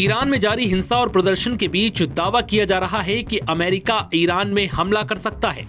Iran में जारी हिंसा और प्रदर्शन के बीच दावा किया जा रहा है कि अमेरिका ईरान में हमला कर सकता है,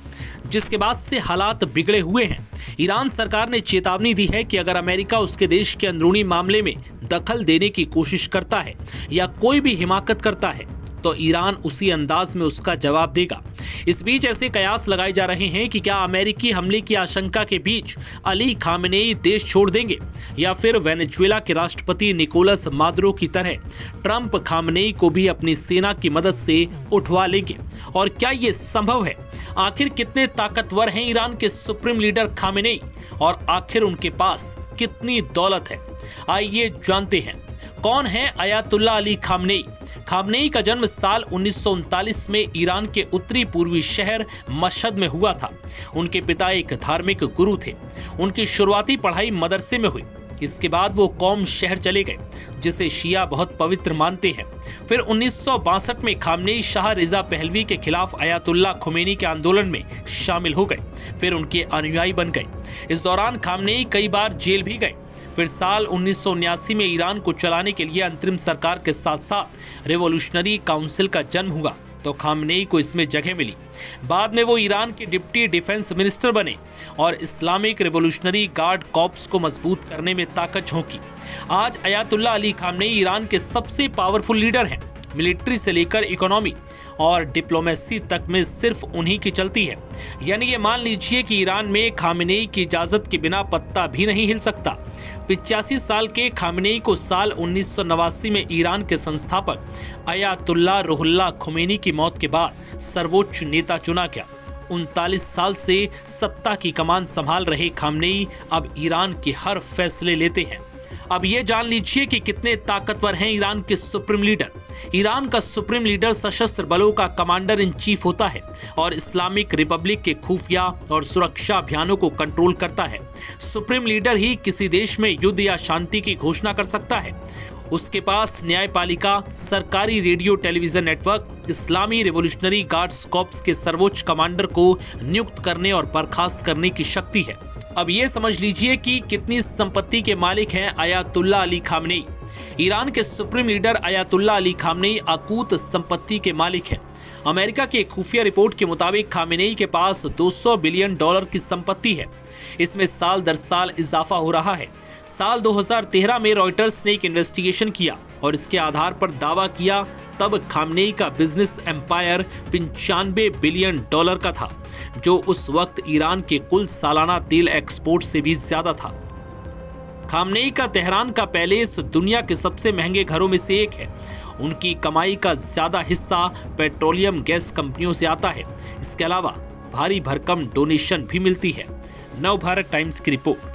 जिसके बाद से हालात बिगड़े हुए हैं। ईरान सरकार ने चेतावनी दी है कि अगर अमेरिका उसके देश के अंदरूनी मामले में दखल देने की कोशिश करता है या कोई भी हिमाकत करता है तो ईरान उसी अंदाज में उसका जवाब देगा। इस बीच ऐसे कयास लगाए जा रहे हैं कि क्या अमेरिकी हमले की आशंका के बीच अली खामेनेई देश छोड़ देंगे या फिर वेनेजुएला के राष्ट्रपति निकोलस मादुरो की तरह ट्रंप खामेनेई को भी अपनी सेना की मदद से उठवा लेंगे। और क्या ये संभव है? आखिर कितने ताकतवर हैं ईरान के सुप्रीम लीडर खामेनेई और आखिर उनके पास कितनी दौलत है? आइए जानते हैं कौन है अयातुल्ला अली खामेनेई। खामेनेई का जन्म साल 1939 में ईरान के उत्तरी पूर्वी शहर मशहद में हुआ था। उनके पिता एक धार्मिक गुरु थे। उनकी शुरुआती पढ़ाई मदरसे में हुई। इसके बाद वो कौम शहर चले गए, जिसे शिया बहुत पवित्र मानते हैं। फिर 1962 में खामेनेई शाह रिजा पहलवी के खिलाफ अयातुल्ला खुमैनी के आंदोलन में शामिल हो गए, फिर उनके अनुयायी बन गए। इस दौरान खामेनेई कई बार जेल भी गए। फिर साल 1979 में ईरान को चलाने के लिए अंतरिम सरकार के साथ साथ रिवॉल्यूशनरी काउंसिल का जन्म हुआ तो खामेनेई को इसमें जगह मिली। बाद में वो ईरान के डिप्टी डिफेंस मिनिस्टर बने और इस्लामिक रिवॉल्यूशनरी गार्ड कॉर्प्स को मजबूत करने में ताकत झोंकी। आज अयातुल्ला अली खामेनेई ईरान के सबसे पावरफुल लीडर हैं। मिलिट्री से लेकर इकोनॉमी और डिप्लोमेसी तक में सिर्फ उन्हीं की चलती है। यानी ये मान लीजिए कि ईरान में खामेनेई की इजाजत के बिना पत्ता भी नहीं हिल सकता। 85 साल के खामेनेई को साल 1989 में ईरान के संस्थापक अयातुल्ला रुहुल्लाह खुमैनी की मौत के बाद सर्वोच्च नेता चुना गया। 39 साल से सत्ता की कमान संभाल रहे खामेनेई अब ईरान के हर फैसले लेते हैं। अब ये जान लीजिए कि कितने ताकतवर हैं ईरान के सुप्रीम लीडर। ईरान का सुप्रीम लीडर सशस्त्र बलों का कमांडर इन चीफ होता है और इस्लामिक रिपब्लिक के खुफिया और सुरक्षा अभियानों को कंट्रोल करता है। सुप्रीम लीडर ही किसी देश में युद्ध या शांति की घोषणा कर सकता है। उसके पास न्यायपालिका, सरकारी रेडियो टेलीविजन नेटवर्क, इस्लामी रिवॉल्यूशनरी गार्ड्स कॉर्प्स के सर्वोच्च कमांडर को नियुक्त करने और बर्खास्त करने की शक्ति है। अब ये समझ लीजिए कि कितनी संपत्ति के मालिक हैं अयातुल्ला अली खामेनेई। ईरान के supreme leader Ayatollah Ali Khamenei अकूत संपत्ति के मालिक हैं। अमेरिका की एक खुफिया रिपोर्ट के मुताबिक खामेनेई के पास $200 बिलियन की संपत्ति है। इसमें साल दर साल इजाफा हो रहा है। साल 2013 में रॉयटर्स ने एक इन्वेस्टिगेशन किया और इसके आधार पर दावा किया तब खामेनेई का बिजनेस एम्पायर $95 बिलियन का था, जो उस वक्त ईरान के कुल सालाना तेल एक्सपोर्ट से भी ज्यादा था। खामेनेई का तेहरान का पैलेस दुनिया के सबसे महंगे घरों में से एक है। उनकी कमाई का ज्यादा हिस्सा पेट्रोलियम गैस कंपनियों से आता है। इसके अलावा भारी भरकम डोनेशन भी मिलती है। नवभारत टाइम्स की रिपोर्ट।